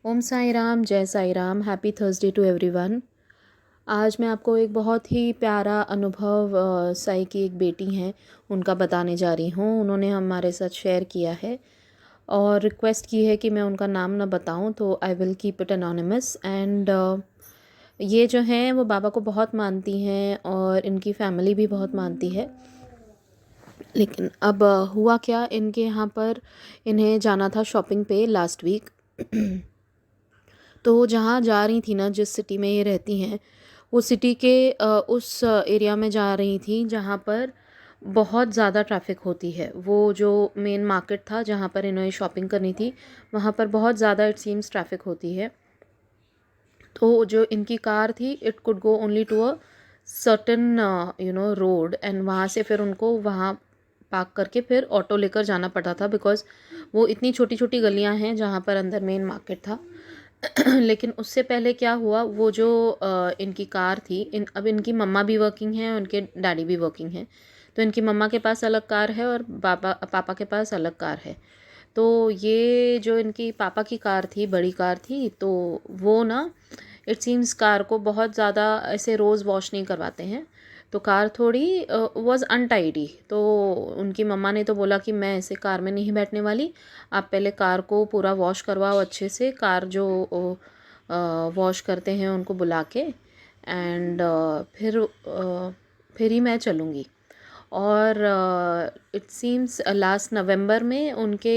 ओम साई राम, जय Sai Ram. Happy Thursday to everyone. आज मैं आपको एक बहुत ही प्यारा अनुभव साई की एक बेटी हैं उनका बताने जा रही हूँ। उन्होंने हमारे साथ शेयर किया है और रिक्वेस्ट की है कि मैं उनका नाम ना बताऊँ, तो I will keep it anonymous. And ये जो हैं वो बाबा को बहुत मानती हैं और इनकी फैमिली भी बहुत मानती है। लेकिन अब हुआ क्या, इनके यहाँ पर इन्हें जाना था शॉपिंग पे लास्ट वीक। तो जहाँ जा रही थी ना, जिस सिटी में ये रहती हैं, वो सिटी के उस एरिया में जा रही थी जहाँ पर बहुत ज़्यादा ट्रैफिक होती है। वो जो मेन मार्केट था जहाँ पर इन्हें शॉपिंग करनी थी, वहाँ पर बहुत ज़्यादा इट सीम्स ट्रैफिक होती है। तो जो इनकी कार थी, it could go only to a certain road, and वहाँ से फिर उनको वहाँ पार्क करके फिर ऑटो लेकर जाना पड़ा था, बिकॉज़ वो इतनी छोटी छोटी गलियाँ हैं जहाँ पर अंदर मेन मार्केट था। लेकिन उससे पहले क्या हुआ, वो जो इनकी कार थी, अब इनकी मम्मा भी वर्किंग है, उनके डैडी भी वर्किंग हैं। तो इनकी मम्मा के पास अलग कार है और पापा के पास अलग कार है। तो ये जो इनकी पापा की कार थी, बड़ी कार थी, तो वो ना इट सीम्स कार को बहुत ज़्यादा ऐसे रोज़ वॉश नहीं करवाते हैं। तो कार थोड़ी वाज अनटाइडी। तो उनकी मम्मा ने तो बोला कि मैं ऐसे कार में नहीं बैठने वाली, आप पहले कार को पूरा वॉश करवाओ अच्छे से। कार जो वॉश करते हैं उनको बुला के, एंड फिर ही मैं चलूँगी। और इट सीम्स लास्ट नवंबर में उनके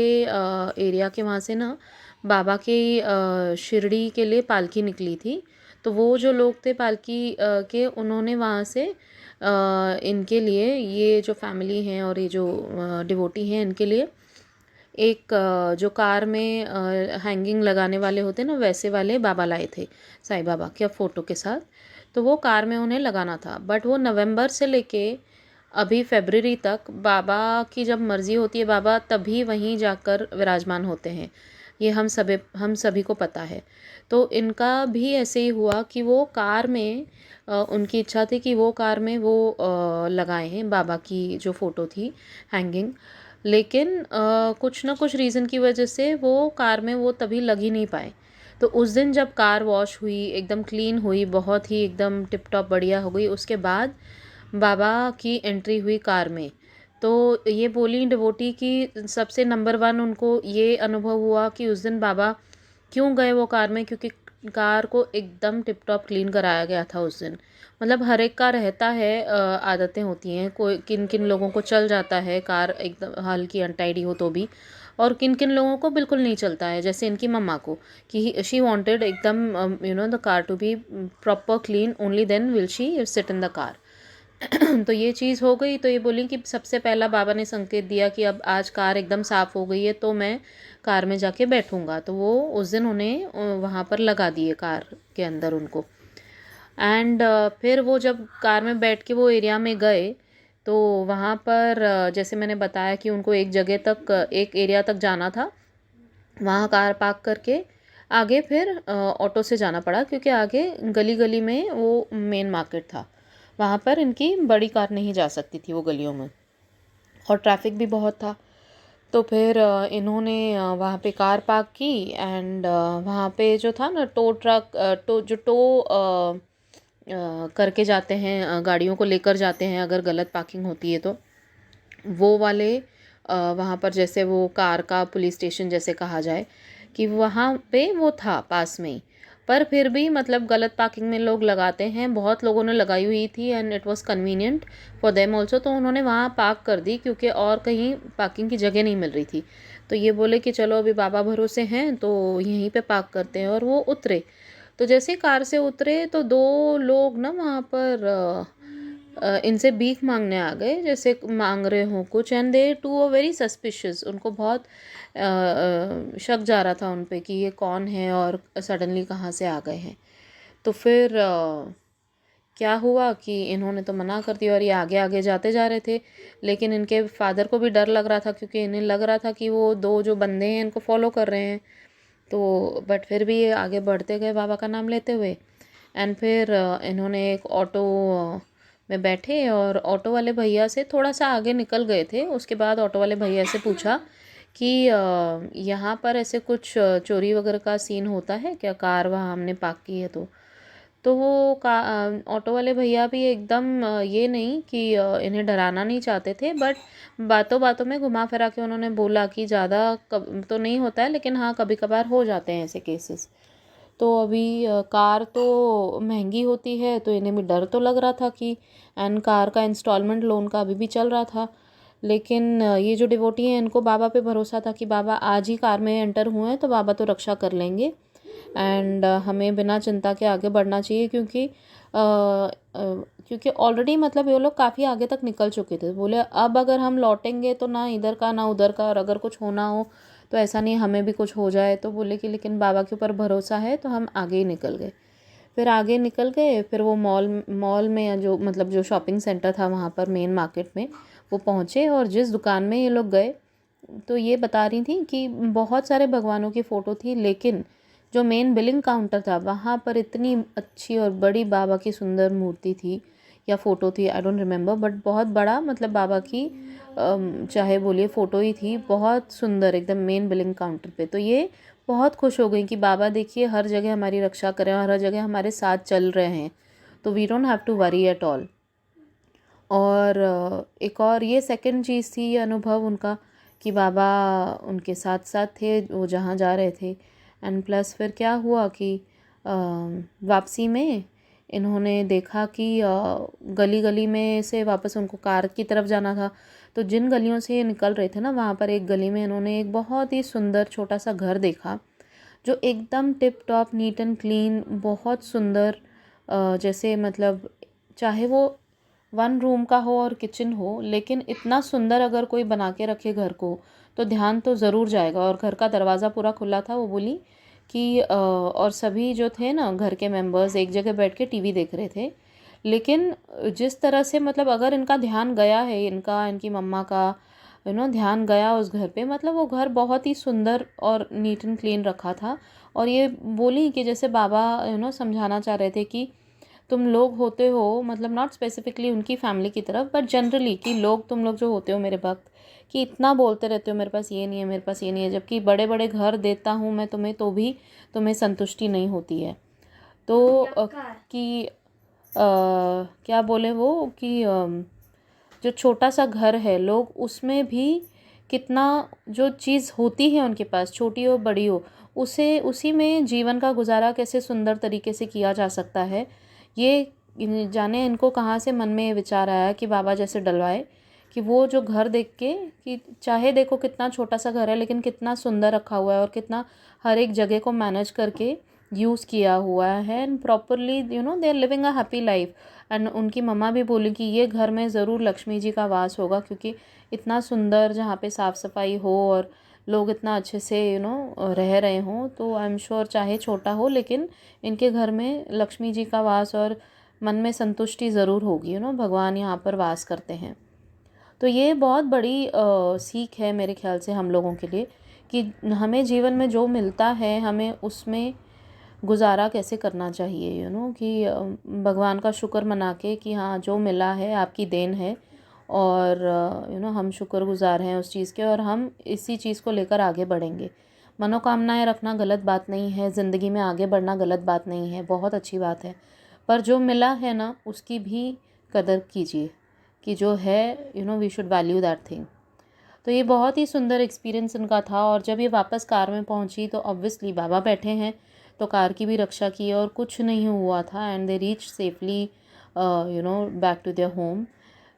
एरिया के वहाँ से ना बाबा के शिरडी के लिए पालकी निकली थी। तो वो जो लोग थे पालकी के, उन्होंने वहाँ से इनके लिए, ये जो फैमिली हैं और ये जो डिवोटी हैं, इनके लिए एक जो कार में हैंगिंग लगाने वाले होते हैं ना, वैसे वाले बाबा लाए थे, साईं बाबा के फ़ोटो के साथ। तो वो कार में उन्हें लगाना था, बट वो नवंबर से लेके अभी फरवरी तक बाबा की जब मर्ज़ी होती है, बाबा तभी वहीं जाकर विराजमान होते हैं। ये हम सभी को पता है। तो इनका भी ऐसे ही हुआ कि वो कार में उनकी इच्छा थी कि वो कार में वो लगाए हैं बाबा की जो फ़ोटो थी हैंगिंग। लेकिन कुछ ना कुछ रीज़न की वजह से वो कार में वो तभी लग ही नहीं पाए। तो उस दिन जब कार वॉश हुई, एकदम क्लीन हुई, बहुत ही एकदम टिप टॉप बढ़िया हो गई, उसके बाद बाबा की एंट्री हुई कार में। तो ये बोली डिवोटी कि सबसे नंबर वन उनको ये अनुभव हुआ कि उस दिन बाबा क्यों गए वो कार में, क्योंकि कार को एकदम टिप टॉप क्लीन कराया गया था उस दिन। मतलब हर एक का रहता है, आदतें होती हैं, कोई किन किन लोगों को चल जाता है कार एकदम हल्की अनटाइडी हो तो भी, और किन किन लोगों को बिल्कुल नहीं चलता है, जैसे इनकी मम्मा को, कि शी वांटेड एकदम the car to be proper clean, only then will she sit in the car. तो ये चीज़ हो गई। तो ये बोली कि सबसे पहला बाबा ने संकेत दिया कि अब आज कार एकदम साफ़ हो गई है, तो मैं कार में जाके बैठूंगा। तो वो उस दिन उन्हें वहाँ पर लगा दिए कार के अंदर उनको। एंड फिर वो जब कार में बैठ के वो एरिया में गए, तो वहाँ पर जैसे मैंने बताया कि उनको एक जगह तक, एक एरिया तक जाना था। वहाँ कार पार्क करके आगे फिर ऑटो से जाना पड़ा, क्योंकि आगे गली गली में वो मेन मार्केट था, वहाँ पर इनकी बड़ी कार नहीं जा सकती थी वो गलियों में, और ट्रैफिक भी बहुत था। तो फिर इन्होंने वहाँ पे कार पार्क की, एंड वहाँ पे जो था ना टो ट्रक, करके जाते हैं, गाड़ियों को लेकर जाते हैं अगर गलत पार्किंग होती है तो, वो वाले वहाँ पर, जैसे वो कार का पुलिस स्टेशन जैसे कहा जाए, कि वहाँ पे वो था पास में ही। पर फिर भी मतलब गलत पार्किंग में लोग लगाते हैं, बहुत लोगों ने लगाई हुई थी, and it was convenient for them also. तो उन्होंने वहाँ पार्क कर दी, क्योंकि और कहीं पार्किंग की जगह नहीं मिल रही थी। तो ये बोले कि चलो अभी बाबा भरोसे हैं तो यहीं पे पार्क करते हैं, और वो उतरे। तो जैसे ही कार से उतरे तो दो लोग ना वहाँ पर इनसे भीख मांगने आ गए, जैसे मांग रहे हों कुछ, and they too a very suspicious. उनको बहुत शक जा रहा था उन पे कि ये कौन है और सडनली कहाँ से आ गए हैं। तो फिर क्या हुआ कि इन्होंने तो मना कर दिया और ये आगे आगे जाते जा रहे थे। लेकिन इनके फादर को भी डर लग रहा था, क्योंकि इन्हें लग रहा था कि वो दो जो बंदे हैं इनको फॉलो कर रहे हैं। तो बट फिर भी ये आगे बढ़ते गए बाबा का नाम लेते हुए। एंड फिर इन्होंने एक ऑटो में बैठे, और ऑटो वाले भैया से थोड़ा सा आगे निकल गए थे। उसके बाद ऑटो वाले भैया से पूछा कि यहाँ पर ऐसे कुछ चोरी वगैरह का सीन होता है क्या, कार वहाँ हमने पार्क की है तो वो ऑटो वाले भैया भी एकदम ये नहीं कि इन्हें डराना नहीं चाहते थे, बट बातों बातों में घुमा फिरा के उन्होंने बोला कि ज़्यादा तो नहीं होता है, लेकिन हाँ कभी कभार हो जाते हैं ऐसे केसेस। तो अभी कार तो महंगी होती है, तो इन्हें भी डर तो लग रहा था कि, एंड कार का इंस्टॉलमेंट लोन का अभी भी चल रहा था। लेकिन ये जो डिवोटी हैं इनको बाबा पे भरोसा था कि बाबा आज ही कार में एंटर हुए हैं तो बाबा तो रक्षा कर लेंगे, एंड हमें बिना चिंता के आगे बढ़ना चाहिए, क्योंकि ऑलरेडी मतलब ये लोग काफ़ी आगे तक निकल चुके थे। बोले अब अगर हम लौटेंगे तो ना इधर का ना उधर का, और अगर कुछ होना हो तो ऐसा नहीं हमें भी कुछ हो जाए। तो बोले कि लेकिन बाबा के ऊपर भरोसा है, तो हम आगे ही निकल गए। फिर आगे निकल गए, फिर वो मॉल में जो मतलब जो शॉपिंग सेंटर था वहाँ पर मेन मार्केट में वो पहुँचे, और जिस दुकान में ये लोग गए तो ये बता रही थी कि बहुत सारे भगवानों की फ़ोटो थी, लेकिन जो मेन बिलिंग काउंटर था वहाँ पर इतनी अच्छी और बड़ी बाबा की सुंदर मूर्ति थी या फ़ोटो थी, आई डोंट रिमेम्बर, बट बहुत बड़ा मतलब बाबा की चाहे बोलिए फ़ोटो ही थी, बहुत सुंदर एकदम मेन बिलिंग काउंटर पे। तो ये बहुत खुश हो गई कि बाबा देखिए हर जगह हमारी रक्षा करें और हर जगह हमारे साथ चल रहे हैं, तो we don't have to worry at all. और एक और ये सेकंड चीज़ थी, ये अनुभव उनका कि बाबा उनके साथ साथ थे वो जहाँ जा रहे थे। एंड प्लस फिर क्या हुआ कि वापसी में इन्होंने देखा कि गली गली में से वापस उनको कार की तरफ जाना था, तो जिन गलियों से ये निकल रहे थे ना वहाँ पर एक गली में इन्होंने एक बहुत ही सुंदर छोटा सा घर देखा, जो एकदम tip top neat and clean, बहुत सुंदर, जैसे मतलब चाहे वो 1 रूम का हो और किचन हो, लेकिन इतना सुंदर अगर कोई बना के रखे घर को तो ध्यान तो ज़रूर जाएगा। और घर का दरवाज़ा पूरा खुला था। वो बोली कि और सभी जो थे ना घर के मेंबर्स एक जगह बैठ के टीवी देख रहे थे, लेकिन जिस तरह से मतलब अगर इनका ध्यान गया है, इनकी मम्मा का ध्यान गया उस घर पे, मतलब वो घर बहुत ही सुंदर और नीट एंड क्लीन रखा था। और ये बोली कि जैसे बाबा समझाना चाह रहे थे कि तुम लोग होते हो, मतलब नॉट स्पेसिफिकली उनकी फैमिली की तरफ बट जनरली, कि तुम लोग जो होते हो मेरे भक्त, कि इतना बोलते रहते हो मेरे पास ये नहीं है, मेरे पास ये नहीं है, जबकि बड़े बड़े घर देता हूँ मैं तुम्हें तो भी तुम्हें संतुष्टि नहीं होती है। तो क्या बोले वो कि जो छोटा सा घर है लोग उसमें भी कितना जो चीज़ होती है उनके पास, छोटी हो बड़ी हो, उसे उसी में जीवन का गुजारा कैसे सुंदर तरीके से किया जा सकता है। ये जाने इनको कहाँ से मन में ये विचार आया कि बाबा जैसे डलवाए कि वो जो घर देख के, कि चाहे देखो कितना छोटा सा घर है लेकिन कितना सुंदर रखा हुआ है और कितना हर एक जगह को मैनेज करके यूज़ किया हुआ है, and properly they are living a happy life. And उनकी मम्मा भी बोली कि ये घर में ज़रूर लक्ष्मी जी का वास होगा, क्योंकि इतना सुंदर जहाँ पे साफ़ सफाई हो और लोग इतना अच्छे से रह रहे हों, तो आई एम श्योर चाहे छोटा हो लेकिन इनके घर में लक्ष्मी जी का वास और मन में संतुष्टि ज़रूर होगी। भगवान यहाँ पर वास करते हैं। तो ये बहुत बड़ी सीख है मेरे ख्याल से हम लोगों के लिए, कि हमें जीवन में जो मिलता है हमें उसमें गुजारा कैसे करना चाहिए, कि भगवान का शुक्र मना के कि हाँ जो मिला है आपकी देन है, और हम शुक्रगुजार हैं उस चीज़ के, और हम इसी चीज़ को लेकर आगे बढ़ेंगे। मनोकामनाएं रखना गलत बात नहीं है, ज़िंदगी में आगे बढ़ना गलत बात नहीं है, बहुत अच्छी बात है, पर जो मिला है ना उसकी भी कदर कीजिए, कि जो है we should value that thing. तो ये बहुत ही सुंदर एक्सपीरियंस इनका था। और जब ये वापस कार में पहुंची तो ऑब्वियसली बाबा बैठे हैं तो कार की भी रक्षा की और कुछ नहीं हुआ था, and they reach safely back to their home.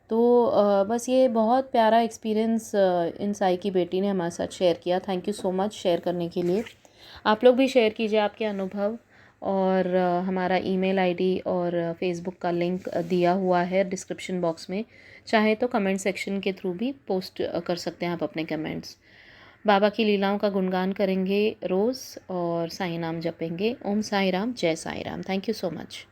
तो बस ये बहुत प्यारा एक्सपीरियंस इन साई की बेटी ने हमारे साथ शेयर किया। Thank you so much share करने के लिए। आप लोग भी शेयर कीजिए आपके अनुभव, और हमारा ईमेल आईडी और फेसबुक का लिंक दिया हुआ है डिस्क्रिप्शन बॉक्स में। चाहे तो कमेंट सेक्शन के थ्रू भी पोस्ट कर सकते हैं आप अपने कमेंट्स। बाबा की लीलाओं का गुणगान करेंगे रोज़ और साईं नाम जपेंगे। ओम साई राम, जय Sai Ram. Thank you so much.